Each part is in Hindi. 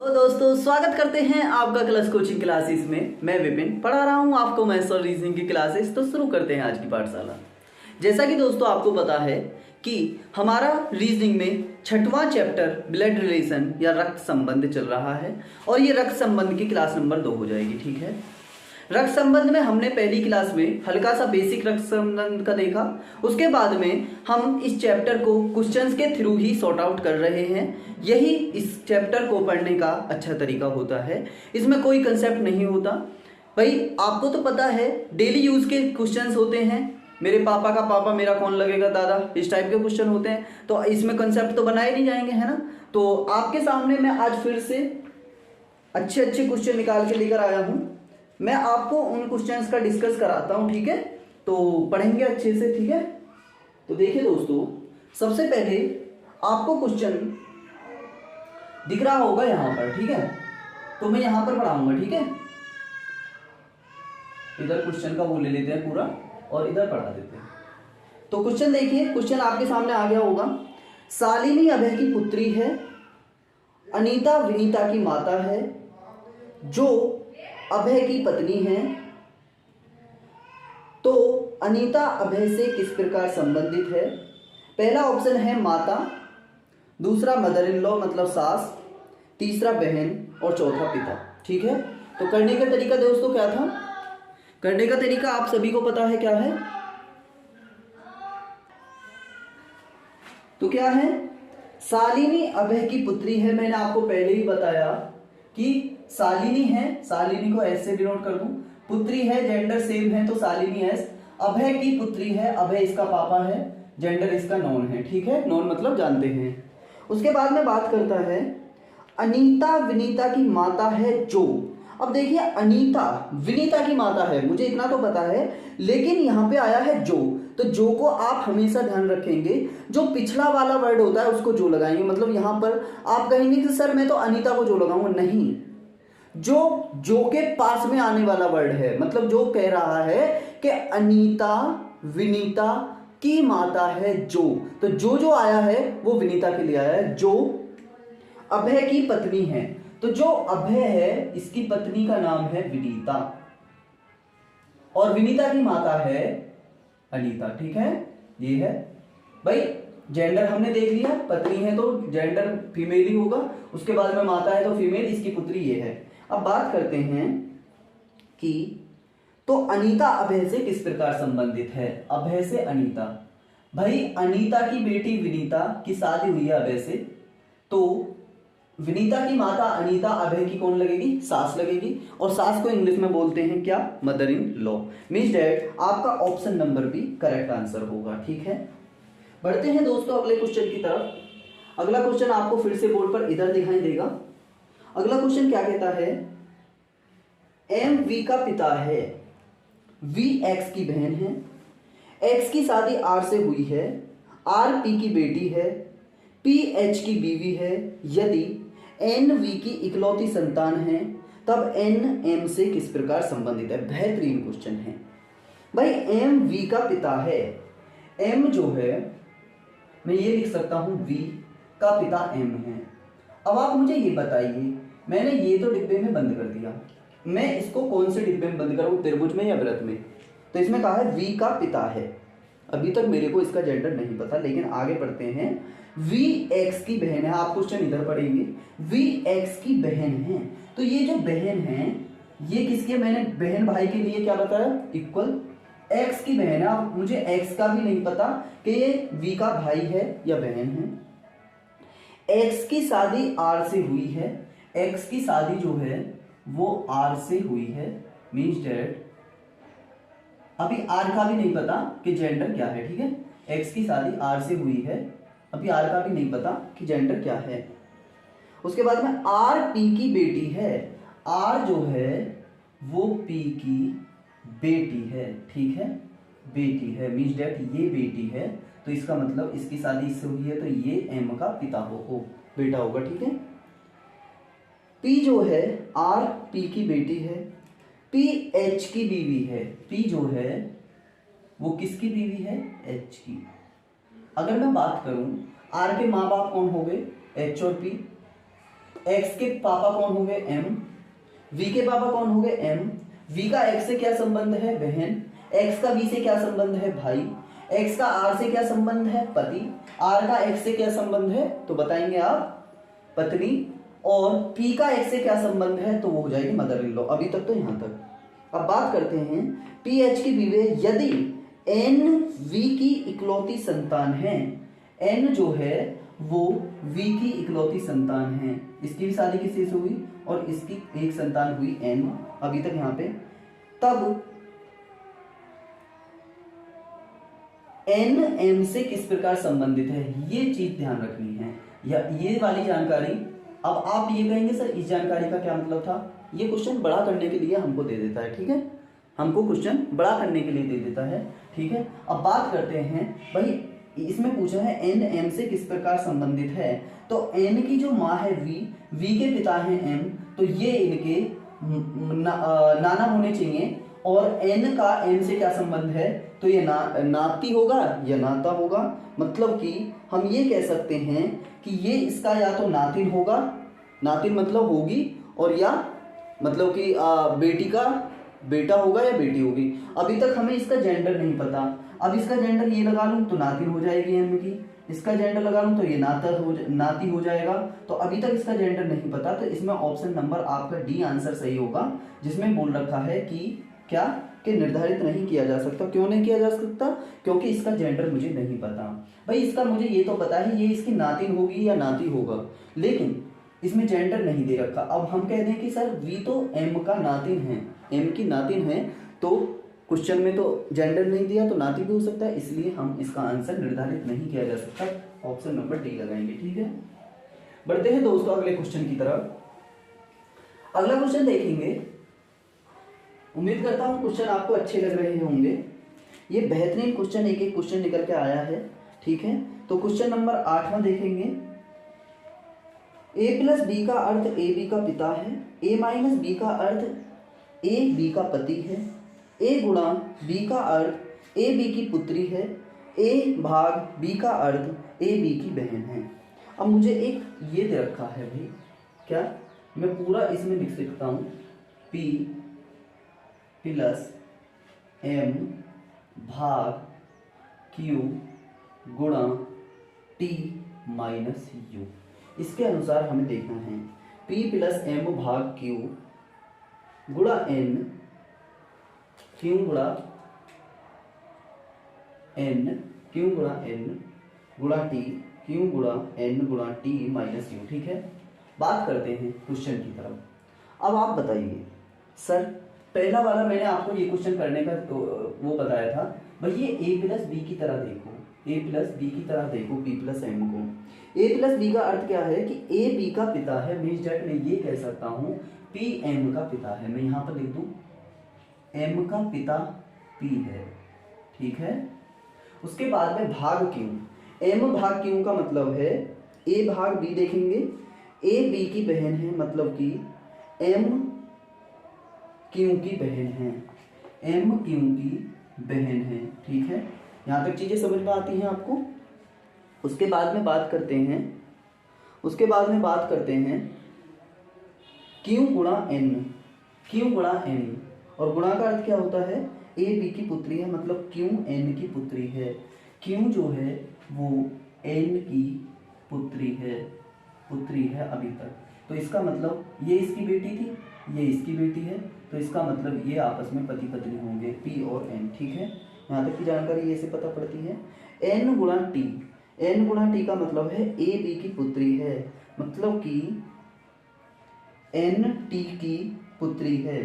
तो दोस्तों स्वागत करते हैं आपका क्लास कोचिंग क्लासेस में। मैं विपिन पढ़ा रहा हूं आपको मैथ्स और रीजनिंग की क्लासेस। तो शुरू करते हैं आज की पाठशाला। जैसा कि दोस्तों आपको पता है कि हमारा रीजनिंग में छठवां चैप्टर ब्लड रिलेशन या रक्त संबंध चल रहा है और ये रक्त संबंध की क्लास नंबर 2 हो जाएगी। ठीक है, रक्त संबंध में हमने पहली क्लास में हल्का सा बेसिक रक्त संबंध का देखा। उसके बाद में हम इस चैप्टर को क्वेश्चंस के थ्रू ही सॉर्ट आउट कर रहे हैं। यही इस चैप्टर को पढ़ने का अच्छा तरीका होता है, इसमें कोई कंसेप्ट नहीं होता। भाई आपको तो पता है डेली यूज के क्वेश्चंस होते हैं। मेरे पापा का पापा मेरा कौन लगेगा दादा, इस टाइप के क्वेश्चन होते हैं। तो इसमें कंसेप्ट तो बनाए नहीं जाएंगे, है ना। तो आपके सामने मैं आज फिर से अच्छे अच्छे क्वेश्चन निकाल के लेकर आया हूँ। मैं आपको उन क्वेश्चंस का डिस्कस कराता हूं। ठीक है, तो पढ़ेंगे अच्छे से। ठीक है, तो देखिए दोस्तों, सबसे पहले आपको क्वेश्चन दिख रहा होगा यहां पर। ठीक है, तो मैं यहां पर पढ़ाऊंगा। ठीक है, इधर क्वेश्चन का वो ले लेते हैं पूरा और इधर पढ़ा देते हैं। तो क्वेश्चन देखिए, क्वेश्चन आपके सामने आ गया होगा। शालिनी अभय की पुत्री है, अनीता विनीता की माता है, जो अभय की पत्नी है, तो अनीता अभय से किस प्रकार संबंधित है। पहला ऑप्शन है माता, दूसरा मदर इन लॉ मतलब सास, तीसरा बहन और चौथा पिता। ठीक है, तो करने का तरीका दोस्तों क्या था। करने का तरीका आप सभी को पता है क्या है। तो क्या है, शालिनी अभय की पुत्री है। मैंने आपको पहले ही बताया कि शालिनी है, शालिनी को एस से डिनोट कर दूं। पुत्री है, जेंडर सेम है तो शालिनी एस। अभय की पुत्री है, अभय इसका पापा है, जेंडर इसका नॉन है। ठीक है, नॉन मतलब जानते हैं। उसके बाद में बात करता है अनीता विनीता की माता है जो। अब देखिए अनीता विनीता की माता है, मुझे इतना तो पता है, लेकिन यहाँ पे आया है जो। तो जो को आप हमेशा ध्यान रखेंगे, जो पिछला वाला वर्ड होता है उसको जो लगाएंगे। मतलब यहाँ पर आप कहेंगे कि सर मैं तो अनीता को जो लगाऊंगा, नहीं, जो के पास में आने वाला वर्ड है। मतलब जो कह रहा है कि अनीता विनीता की माता है जो, तो जो आया है वो विनीता के लिए आया है। जो अभय की पत्नी है, तो जो अभय है इसकी पत्नी का नाम है विनीता और विनीता की माता है अनीता। ठीक है, ये है भाई। जेंडर हमने देख लिया, पत्नी है तो जेंडर फीमेल ही होगा। उसके बाद में माता है तो फीमेल, इसकी पुत्री ये है। अब बात करते हैं कि तो अनीता अभय से किस प्रकार संबंधित है। अभय से अनीता, भाई अनीता की बेटी विनीता की शादी हुई है अभय से, तो विनीता की माता अनीता अभय की कौन लगेगी, सास लगेगी। और सास को इंग्लिश में बोलते हैं क्या, mother in law. Means that आपका ऑप्शन नंबर भी करेक्ट आंसर होगा। ठीक है, बढ़ते हैं दोस्तों अगले क्वेश्चन की तरफ। अगला क्वेश्चन आपको फिर से बोर्ड पर इधर दिखाई देगा। अगला क्वेश्चन क्या कहता है, एम वी का पिता है, वी एक्स की बहन है, एक्स की शादी आर से हुई है, आर पी की बेटी है, पी एच की बीवी है। यदि एन वी की इकलौती संतान है तब एन एम से किस प्रकार संबंधित है। बेहतरीन क्वेश्चन है भाई। एम वी का पिता है, एम जो है मैं ये लिख सकता हूं वी का पिता एम है। अब आप मुझे ये बताइए, मैंने ये तो डिब्बे में बंद कर दिया, मैं इसको कौन से डिब्बे में बंद करूं, त्रिभुज में या वृत्त में। तो इसमें कहा है वी का पिता है। अभी तक मेरे को इसका जेंडर नहीं पता, लेकिन आगे पढ़ते हैं। वी एक्स की बहन है, आप क्वेश्चन इधर पढ़ेंगे, वी एक्स की बहन है। तो ये जो बहन है ये किसकी है, मैंने बहन भाई के लिए क्या बताया, इक्वल। एक्स की बहन है, अब मुझे एक्स का भी नहीं पता कि ये वी का भाई है या बहन है। एक्स की शादी आर से हुई है, एक्स की शादी जो है वो आर से हुई है। मींस डैट अभी आर का भी नहीं पता कि जेंडर क्या है। ठीक है, एक्स की शादी आर से हुई है, अभी आर का भी नहीं पता कि जेंडर क्या है। उसके बाद में आर पी की बेटी है, आर जो है वो पी की बेटी है। ठीक है, बेटी है, मींस डैट ये बेटी है, तो इसका मतलब इसकी शादी इससे हुई है तो ये एम का पिता हो बेटा होगा। ठीक है, पी जो है आर पी की बेटी है, पी एच की बीवी है। पी जो है वो किसकी बीवी है, एच की। अगर मैं बात करूं आर के माँ बाप कौन हो गए, एच और पी, एक्स के पापा कौन हो गए एम, वी के पापा कौन हो गए एम, वी का एक्स से क्या संबंध है बहन, एक्स का वी से क्या संबंध है भाई, एक्स का आर से क्या संबंध है पति, आर का एक्स से क्या संबंध है तो बताएंगे आप पत्नी, और पी का एक्स से क्या संबंध है तो वो हो जाएगी मदर इन लॉ। अभी तक तो यहां तक। अब बात करते हैं पी एच की विवेक, यदि एन वी की इकलौती संतान है, एन जो है वो वी की इकलौती संतान है, इसकी भी शादी किससे हुई और इसकी एक संतान हुई एन, अभी तक यहां पे, तब एन एम से किस प्रकार संबंधित है, ये चीज ध्यान रखनी है, या ये वाली जानकारी। अब आप ये कहेंगे सर इस जानकारी का क्या मतलब था, ये क्वेश्चन बड़ा करने के लिए हमको दे देता है, ठीक है, हमको क्वेश्चन बड़ा करने के लिए दे देता है, ठीक है। अब बात करते हैं भाई, इसमें पूछा है एन एम से किस प्रकार संबंधित है, तो एन की जो माँ है वी के पिता है एम, तो ये इनके नाना होने चाहिए, और एन का एम से क्या संबंध है तो ये नाती होगा या नाता होगा, मतलब कि हम ये कह सकते हैं कि ये इसका या तो नातिन होगा, नातिन मतलब होगी, और या मतलब कि बेटी का बेटा होगा या बेटी होगी। अभी तक हमें इसका जेंडर नहीं पता, अब इसका जेंडर ये लगा लूं तो नातिन हो जाएगी एम की, इसका जेंडर लगा लूं तो ये नाती हो जाएगा, तो अभी तक इसका जेंडर नहीं पता, तो इसमें ऑप्शन नंबर आपका डी आंसर सही होगा, जिसमें बोल रखा है कि क्या कि निर्धारित नहीं किया जा सकता। क्यों नहीं किया जा सकता, क्योंकि इसका जेंडर मुझे नहीं पता। भाई इसका मुझे ये तो पता है ये इसकी नातिन होगी या नाती होगा, लेकिन इसमें जेंडर नहीं दे रखा। अब हम कह दें कि सर वी तो एम का नातिन है, एम की नातिन है, तो क्वेश्चन में तो जेंडर नहीं दिया तो नाती भी हो सकता है, इसलिए हम इसका आंसर निर्धारित नहीं किया जा सकता, ऑप्शन नंबर डी लगाएंगे, ठीक है। बढ़ते हैं दोस्तों अगले क्वेश्चन की तरफ। अगला क्वेश्चन देखेंगे, उम्मीद करता हूं क्वेश्चन आपको अच्छे लग रहे होंगे, ये बेहतरीन क्वेश्चन एक एक क्वेश्चन निकल के आया है, ठीक है। तो क्वेश्चन नंबर 8वां देखेंगे, ए प्लस बी का अर्थ ए बी का पिता है, ए माइनस बी का अर्थ ए बी का पति है, ए गुणा बी का अर्थ ए बी की पुत्री है, ए भाग बी का अर्थ ए बी की बहन है। अब मुझे एक ये दे रखा है भाई, क्या मैं पूरा इसमें लिख सकता हूं, पी प्लस एम भाग क्यू गुणा टी माइनस यू, इसके अनुसार हमें देखना है P प्लस एम भाग क्यू गुणा एन, क्यू गुणा एन, क्यू गुणा एन गुणा टी, क्यू गुणा एन गुणा टी माइनस यू, ठीक है। बात करते हैं क्वेश्चन की तरफ। अब आप बताइए सर, पहला वाला मैंने आपको ये क्वेश्चन करने का वो बताया था भाई, ये ए प्लस बी की तरह देखो, ए प्लस बी की तरह देखो पी प्लस एम को। ए प्लस बी का अर्थ क्या है कि ए बी का पिता है, मैं इस जट में ये कह सकता हूँ पी एम का पिता है, मैं यहाँ पर लिख दूँ एम का पिता पी है, ठीक है। उसके बाद में भाग क्यू, एम भाग क्यू का मतलब है ए भाग बी, देखेंगे ए बी की बहन है, मतलब कि एम क्यू की बहन है, एम क्यू की बहन है, ठीक है। यहाँ तक चीजें समझ में आती हैं आपको। उसके बाद में बात करते हैं, उसके बाद में बात करते हैं क्यू गुणा एन, क्यू गुणा एन, और गुणा का अर्थ क्या होता है, ए बी की पुत्री है, मतलब क्यू एन की पुत्री है, क्यू जो है वो एन की पुत्री है अभी तक, तो इसका मतलब ये इसकी बेटी थी, ये इसकी बेटी है, तो इसका मतलब ये आपस में पति पत्नी होंगे, पी और एन, ठीक है। यहाँ तक की जानकारी ये से पता पड़ती है। एन गुणा टी, एन गुणा टी का मतलब है ए बी की पुत्री है, मतलब कि एन टी की पुत्री है,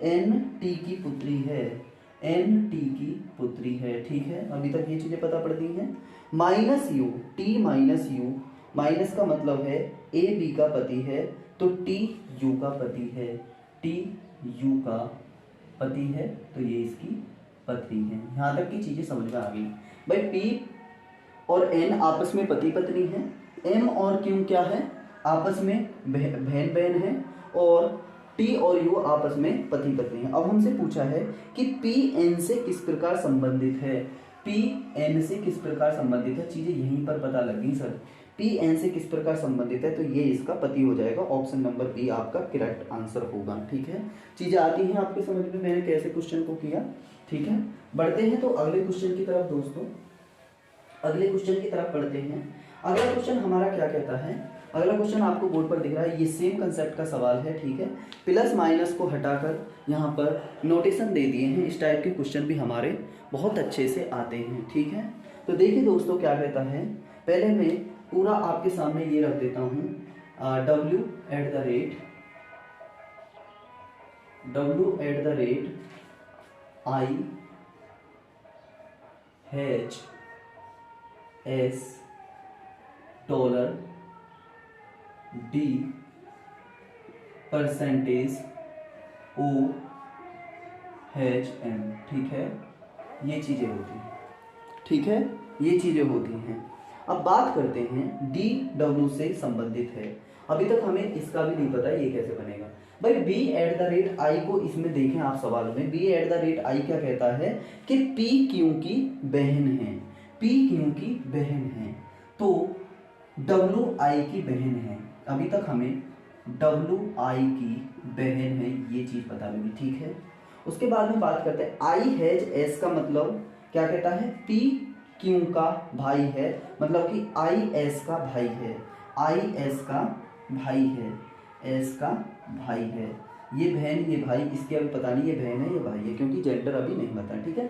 एन टी की पुत्री है, एन टी की पुत्री है, ठीक है। अभी तक ये चीजें पता पड़ती हैं। Minus you, T minus you, minus का मतलब है ए बी का पति है, तो टी यू का पति है, टी यू का पति है, तो ये इसकी पत्नी है। यहाँ तक की चीजें समझ में आ गई भाई। पी और एन आपस में पति पत्नी है, एम और क्यू क्या है, आपस में बहन बहन है, और टी और यू आपस में पति पत्नी है। अब हमसे पूछा है कि पी एन से किस प्रकार संबंधित है, पी एन से किस प्रकार संबंधित है, चीजें यहीं पर पता लगी सर। पी एन से किस प्रकार संबंधित है, तो ये इसका पति हो जाएगा। ऑप्शन नंबर बी आपका करेक्ट आंसर होगा। ठीक है, चीज़ें आती हैं आपके समझ में मैंने कैसे क्वेश्चन को किया। ठीक है, बढ़ते हैं तो अगले क्वेश्चन की तरफ दोस्तों, अगले क्वेश्चन की तरफ बढ़ते हैं। अगला क्वेश्चन हमारा क्या कहता है, अगला क्वेश्चन आपको बोर्ड पर दिख रहा है, ये सेम कंसेप्ट का सवाल है। ठीक है, प्लस माइनस को हटाकर यहाँ पर नोटेशन दे दिए हैं। इस टाइप के क्वेश्चन भी हमारे बहुत अच्छे से आते हैं। ठीक है, तो देखिए दोस्तों क्या कहता है, पहले मैं पूरा आपके सामने ये रख देता हूँ, W eight the rate I H S dollar D percentage O H M। ठीक है, ये चीज़ें होती हैं। ठीक है, ये चीज़ें होती हैं। अब बात करते हैं डी डब्ल्यू से संबंधित है। अभी तक हमें इसका भी नहीं पता ये कैसे बनेगा। भाई B at the rate I को इसमें देखें आप सवाल में, B at the rate I क्या कहता है कि पी क्यू की बहन है, पी क्यू की बहन है, तो डब्ल्यू आई की बहन है। अभी तक हमें डब्ल्यू आई की बहन है ये चीज पता लगी। ठीक है, उसके बाद में बात करते हैं आई हैज एस का मतलब क्या कहता है, पी क्यू का भाई है, मतलब कि आई एस का भाई है, आई एस का भाई है, एस का भाई है। ये बहन ये भाई, इसके अभी पता नहीं ये बहन है ये भाई है, क्योंकि जेंडर अभी नहीं पता। ठीक है,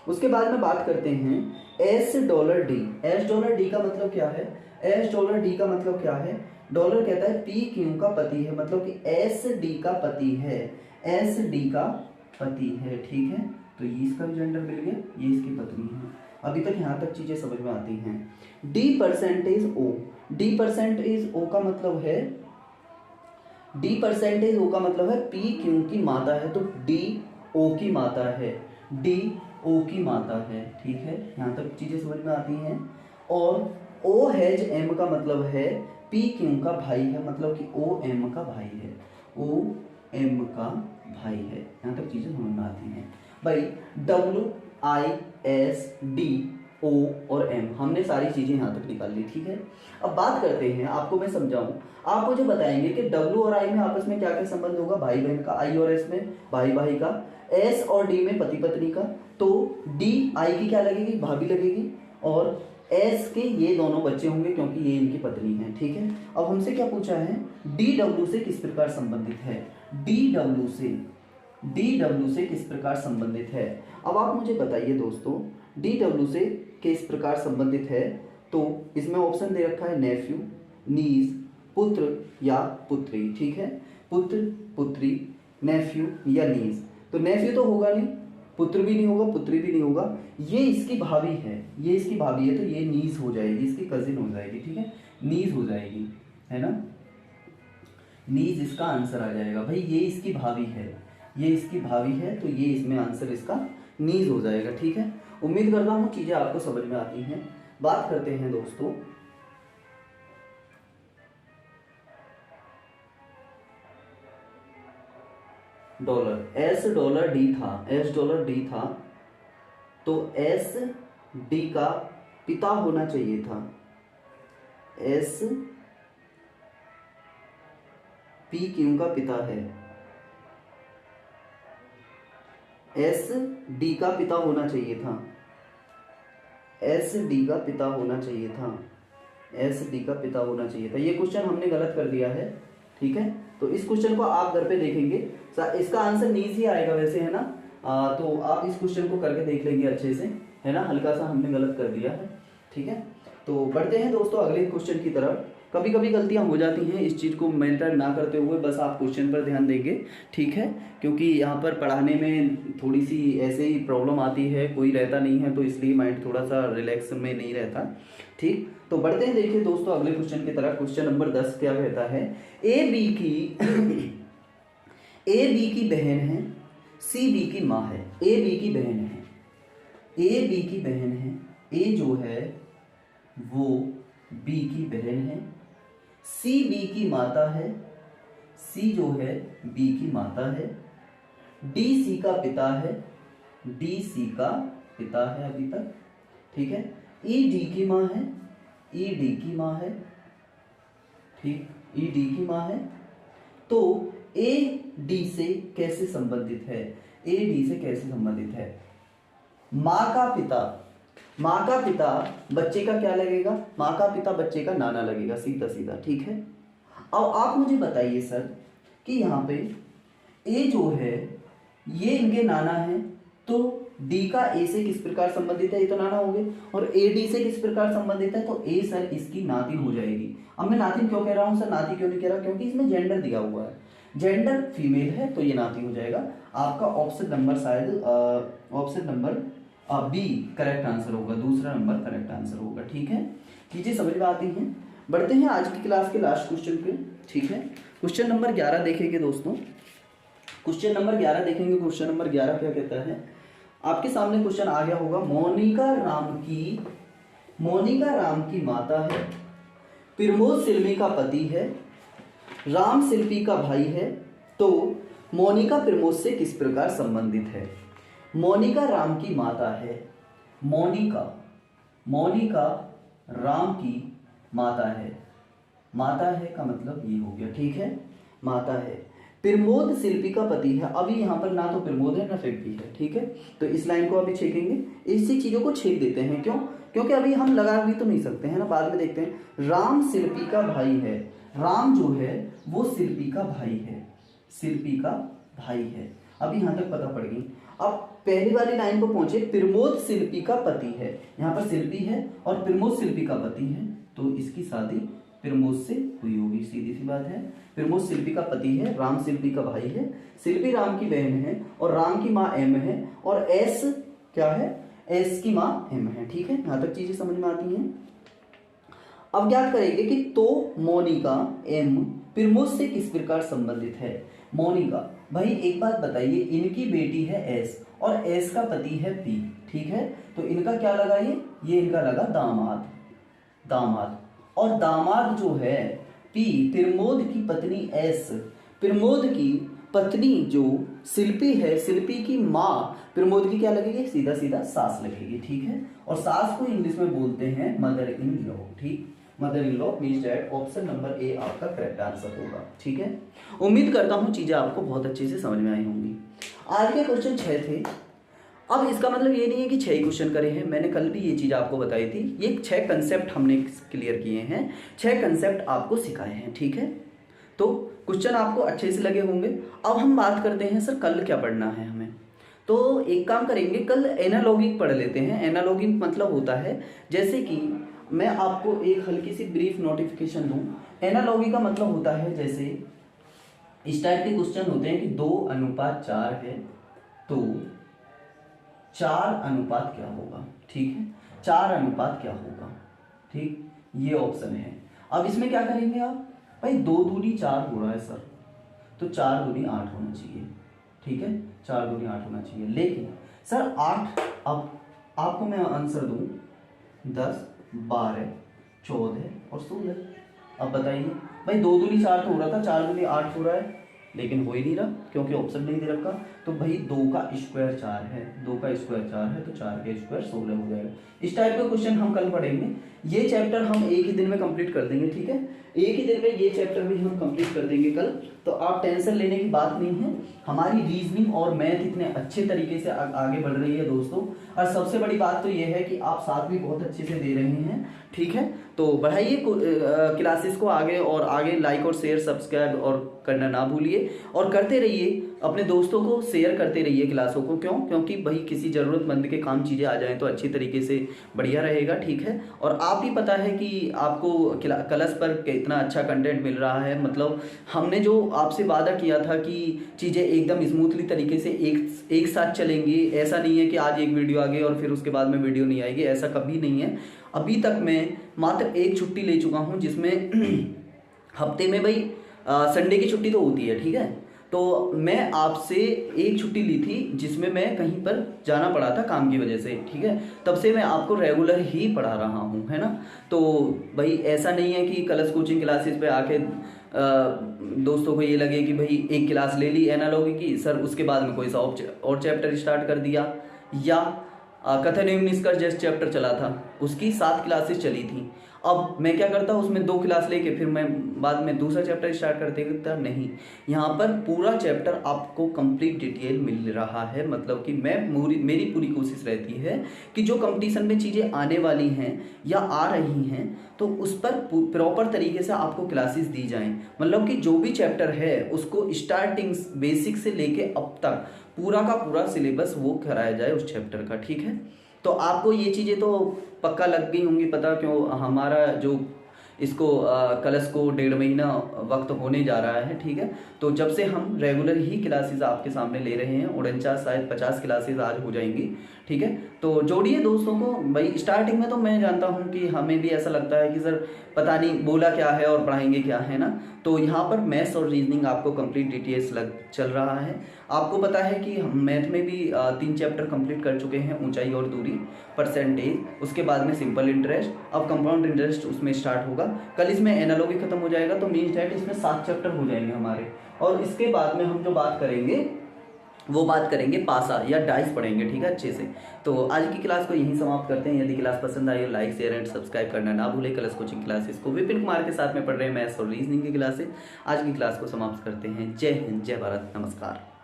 उसके बाद में बात करते हैं S dollar D. S dollar D का मतलब क्या है, एस डॉलर डी का मतलब क्या है, डॉलर कहता है पी क्यू का पति है, मतलब कि एस डी का पति है, एस डी का पति है। ठीक है, तो ये इसका भी जेंडर मिल गया, ये इसकी पत्नी है। अभी तक यहाँ तक चीजें समझ में आती हैं। डी परसेंटेज ओ, डी परसेंटेज ओ का मतलब है, डी परसेंटेज ओ का मतलब है पी क्यू की माता है, तो डी ओ की माता है, डी ओ की माता है। ठीक है, यहाँ तक चीजें समझ में आती हैं। और ओ हैज एम का मतलब है पी क्यू का भाई है, मतलब कि ओ एम का भाई है, ओ एम का भाई है। यहाँ तक चीजें समझ में आती हैं। भाई W I S D O और एम, हमने सारी चीजें यहाँ तक निकाल ली। ठीक है, अब बात करते हैं, आपको मैं समझाऊं, आप मुझे बताएंगे कि डब्ल्यू और आई में आपस में क्या क्या संबंध होगा, भाई बहन का, आई और एस में भाई भाई का, एस और डी में पति पत्नी का, तो डी आई की क्या लगेगी, भाभी लगेगी, और एस के ये दोनों बच्चे होंगे क्योंकि ये इनकी पत्नी है। ठीक है, अब हमसे क्या पूछा है, डी डब्ल्यू से किस प्रकार संबंधित है, डी डब्ल्यू से किस प्रकार संबंधित है। अब आप मुझे बताइए दोस्तों, डी डब्ल्यू से किस प्रकार संबंधित है, तो इसमें ऑप्शन दे रखा है नेफ्यू, नीज, पुत्र या पुत्री। ठीक है, पुत्र पुत्री, नेफ्यू या नीज, तो नेफ्यू तो होगा नहीं, पुत्र भी नहीं होगा, पुत्री भी नहीं होगा, ये इसकी भाभी है, ये इसकी भाभी है, तो ये नीज हो जाएगी, इसकी कजिन हो जाएगी। ठीक है, नीज हो जाएगी, है ना, नीज इसका आंसर आ जाएगा। भाई ये इसकी भाभी है, ये इसकी भाभी है, तो ये इसमें आंसर इसका नीज हो जाएगा। ठीक है, उम्मीद करता हूँ चीजें आपको समझ में आती हैं। बात करते हैं दोस्तों, डॉलर, एस डॉलर डी था, एस डॉलर डी था, तो एस डी का पिता होना चाहिए था, एस पी क्यू का पिता है, एस डी का पिता होना चाहिए था, एस डी का पिता होना चाहिए था, एस डी का पिता होना चाहिए था। ये क्वेश्चन हमने गलत कर दिया है। ठीक है, तो इस क्वेश्चन को आप घर पे देखेंगे, इसका आंसर नीज ही आएगा वैसे, है ना, तो आप इस क्वेश्चन को करके देख लेंगे अच्छे से, है ना, हल्का सा हमने गलत कर दिया है। ठीक है, तो बढ़ते हैं दोस्तों अगले क्वेश्चन की तरफ। कभी कभी गलतियां हो जाती हैं, इस चीज़ को मेंटेन ना करते हुए बस आप क्वेश्चन पर ध्यान देंगे। ठीक है, क्योंकि यहाँ पर पढ़ाने में थोड़ी सी ऐसे ही प्रॉब्लम आती है, कोई रहता नहीं है, तो इसलिए माइंड थोड़ा सा रिलैक्स में नहीं रहता। ठीक, तो बढ़ते हैं देखिए दोस्तों अगले क्वेश्चन की तरफ। क्वेश्चन नंबर 10 क्या कहता है, ए बी की बहन है, सी बी की माँ है। ए बी की बहन है, ए बी की बहन है, ए जो है वो बी की बहन है, सी बी की माता है, सी जो है बी की माता है, डी सी का पिता है, डी सी का पिता है अभी तक। ठीक है, ई डी की माँ है, ई डी की माँ है, ठीक, ई डी की माँ है। तो ए डी से कैसे संबंधित है, ए डी से कैसे संबंधित है? माँ का पिता, माँ का पिता बच्चे का क्या लगेगा? माँ का पिता बच्चे का नाना लगेगा, सीधा सीधा, ठीक है। अब आप मुझे बताइए सर कि यहाँ पे ए जो है ये इनके नाना है, तो डी का ए से किस प्रकार संबंधित है? ये तो नाना हो गए। और ए डी से किस प्रकार संबंधित है? तो ए सर इसकी नातिन हो जाएगी। अब मैं नातिन क्यों कह रहा हूँ सर, नाती क्यों नहीं कह रहा? क्योंकि इसमें जेंडर दिया हुआ है, जेंडर फीमेल है तो ये नाती हो जाएगा। आपका ऑप्शन नंबर शायद option number B correct answer होगा, दूसरा नंबर करेक्ट आंसर होगा, ठीक है। चीजें समझ में आती हैं। बढ़ते हैं आज की क्लास के लास्ट क्वेश्चन पे, ठीक है। क्वेश्चन नंबर 11 देखेंगे दोस्तों, क्वेश्चन नंबर 11 देखेंगे। क्वेश्चन नंबर 11 क्या कहता है? आपके सामने क्वेश्चन आ गया होगा, मोनिका राम की माता है, प्रमोद शिल्पी का पति है, राम शिल्पी का भाई है, तो मोनिका प्रमोद से किस प्रकार संबंधित है? मोनिका राम की माता है, मोनिका राम की माता है, माता है का मतलब ये हो गया, ठीक है, माता है। प्रमोद शिल्पी का पति है, अभी यहाँ पर ना तो प्रमोद है ना शिल्पी है, ठीक है। तो इस लाइन को अभी छेकेंगे, इसी चीजों को छेक देते हैं, क्यों? क्योंकि अभी हम लगा भी तो नहीं सकते हैं ना, बाद में देखते हैं। राम शिल्पी का भाई है, राम जो है वो शिल्पी का भाई है, शिल्पी का भाई है। अभी यहाँ तक पता पड़ गई। अब पहली वाली लाइन पर पहुंचे, प्रमोद शिल्पी का पति है, यहाँ पर शिल्पी है और प्रमोद शिल्पी का पति है, तो इसकी शादी प्रमोद से हुई होगी, सीधी सी बात है। प्रमोद शिल्पी का पति है, राम शिल्पी का भाई है, शिल्पी राम की बहन है और राम की माँ एम है और एस क्या है? एस की माँ एम है, ठीक है। यहाँ तक चीजें समझ में आती हैं। अब ज्ञात करेंगे कि तो मोनिका एम प्रमोद से किस प्रकार संबंधित है? मोनिका, भाई एक बात बताइए, इनकी बेटी है एस और एस का पति है पी, ठीक है। तो इनका क्या लगा? ये इनका लगा दामाद और दामाद जो है पी, प्रमोद की पत्नी एस, प्रमोद की पत्नी जो शिल्पी है, शिल्पी की माँ प्रमोद की क्या लगेगी? सीधा सीधा सास लगेगी, ठीक है। और सास को इंग्लिश में बोलते हैं मदर इन लॉ, ठीक। Mother in law means that option number A आपका करेक्ट आंसर होगा, ठीक है। उम्मीद करता हूँ चीजें आपको बहुत अच्छे से समझ में आई होंगी। आज के क्वेश्चन 6 थे। अब इसका मतलब ये नहीं है कि 6 ही क्वेश्चन करे हैं, मैंने कल भी ये चीज़ आपको बताई थी। ये 6 कंसेप्ट हमने क्लियर किए हैं, 6 कंसेप्ट आपको सिखाए हैं, ठीक है। तो क्वेश्चन आपको अच्छे से लगे होंगे। अब हम बात करते हैं सर कल क्या पढ़ना है हमें। तो एक काम करेंगे, कल एनालॉगिक पढ़ लेते हैं। एनालॉगिक मतलब होता है, जैसे कि मैं आपको एक हल्की सी ब्रीफ नोटिफिकेशन दूं। एनालॉगी का मतलब होता है, जैसे इस टाइप के क्वेश्चन होते हैं कि 2:4 है तो 4 क्या होगा, ठीक है। 4 क्या होगा, ठीक, ये ऑप्शन है। अब इसमें क्या करेंगे आप? भाई 2 दूनी 4 हो रहा है सर, तो 4 दूनी 8 होना चाहिए, ठीक है। 4 दूनी 8 होना चाहिए, लेकिन सर 8, अब आपको मैं आंसर दूं 10, 12, 14 और 16। अब बताइए भाई 2 दूनी 4 तो हो रहा था, 4 दूनी 8 हो रहा है, लेकिन हो ही नहीं रहा क्योंकि ऑप्शन नहीं दे रखा। तो भाई 2 का स्क्वायर 4 है, 2 का स्क्वायर 4 है, तो 4 का स्क्वायर 16 हो जाएगा। इस टाइप के क्वेश्चन हम कल पढ़ेंगे। ये चैप्टर हम एक ही दिन में कंप्लीट कर देंगे, ठीक है। एक ही दिन में ये चैप्टर भी हम कंप्लीट कर देंगे कल, तो आप टेंशन लेने की बात नहीं है। हमारी रीजनिंग और मैथ इतने अच्छे तरीके से आगे बढ़ रही है दोस्तों, और सबसे बड़ी बात तो ये है कि आप साथ भी बहुत अच्छे से दे रहे हैं, ठीक है। तो बढ़ाइए क्लासेस को आगे, और आगे लाइक और शेयर सब्सक्राइब और करना ना भूलिए, और करते रहिए, अपने दोस्तों को शेयर करते रहिए क्लासों को। क्यों? क्योंकि भाई किसी ज़रूरतमंद के काम चीज़ें आ जाएं तो अच्छी तरीके से बढ़िया रहेगा, ठीक है। और आप ही पता है कि आपको क्लास पर कितना अच्छा कंटेंट मिल रहा है। मतलब हमने जो आपसे वादा किया था कि चीज़ें एकदम स्मूथली तरीके से एक साथ चलेंगी, ऐसा नहीं है कि आज एक वीडियो आ गई और फिर उसके बाद में वीडियो नहीं आएगी, ऐसा कभी नहीं है। अभी तक मैं मात्र एक छुट्टी ले चुका हूँ, जिसमें हफ्ते में भाई संडे की छुट्टी तो होती है, ठीक है। तो मैं आपसे एक छुट्टी ली थी जिसमें मैं कहीं पर जाना पड़ा था काम की वजह से, ठीक है। तब से मैं आपको रेगुलर ही पढ़ा रहा हूँ, है ना। तो भाई ऐसा नहीं है कि कलर्स कोचिंग क्लासेस पे आके दोस्तों को ये लगे कि भाई एक क्लास ले ली एनालॉगी की सर, उसके बाद में कोई सा और चैप्टर स्टार्ट कर दिया, या कथन एवं निष्कर्ष जैसे चैप्टर चला था उसकी 7 क्लासेस चली थी। अब मैं क्या करता उसमें 2 क्लास लेके फिर मैं बाद में दूसरा चैप्टर स्टार्ट कर देता, नहीं, यहाँ पर पूरा चैप्टर आपको कंप्लीट डिटेल मिल रहा है। मतलब कि मेरी पूरी कोशिश रहती है कि जो कंपटीशन में चीज़ें आने वाली हैं या आ रही हैं तो उस पर प्रॉपर तरीके से आपको क्लासेस दी जाएं। मतलब कि जो भी चैप्टर है उसको स्टार्टिंग बेसिक से लेके अब तक पूरा का पूरा सिलेबस वो कराया जाए उस चैप्टर का, ठीक है। तो आपको ये चीज़ें तो पक्का लग गई होंगी पता, क्यों हमारा जो इसको कलश को 1.5 महीना वक्त होने जा रहा है, ठीक है। तो जब से हम रेगुलर ही क्लासेस आपके सामने ले रहे हैं, 49 शायद 50 क्लासेस आज हो जाएंगी, ठीक है। तो जोड़िए दोस्तों को भाई। स्टार्टिंग में तो मैं जानता हूँ कि हमें भी ऐसा लगता है कि सर पता नहीं बोला क्या है और पढ़ाएंगे क्या है ना। तो यहाँ पर मैथ्स और रीजनिंग आपको कंप्लीट डिटेल्स चल रहा है। आपको पता है कि हम मैथ में भी 3 चैप्टर कंप्लीट कर चुके हैं, ऊंचाई और दूरी, परसेंटेज, उसके बाद में सिंपल इंटरेस्ट, अब कंपाउंड इंटरेस्ट उसमें स्टार्ट होगा। कल इसमें एनालॉगी खत्म हो जाएगा, तो मीन्स दैट इसमें 7 चैप्टर हो जाएंगे हमारे। और इसके बाद में हम जो बात करेंगे वो बात करेंगे पासा या डाइस पढ़ेंगे, ठीक है, अच्छे से। तो आज की क्लास को यहीं समाप्त करते हैं। यदि क्लास पसंद आई हो लाइक शेयर एंड सब्सक्राइब करना ना भूलें। कलश कोचिंग क्लासेस को विपिन कुमार के साथ में पढ़ रहे हैं मैथ्स और रीजनिंग की क्लासेस। आज की क्लास को समाप्त करते हैं। जय हिंद, जय भारत, नमस्कार।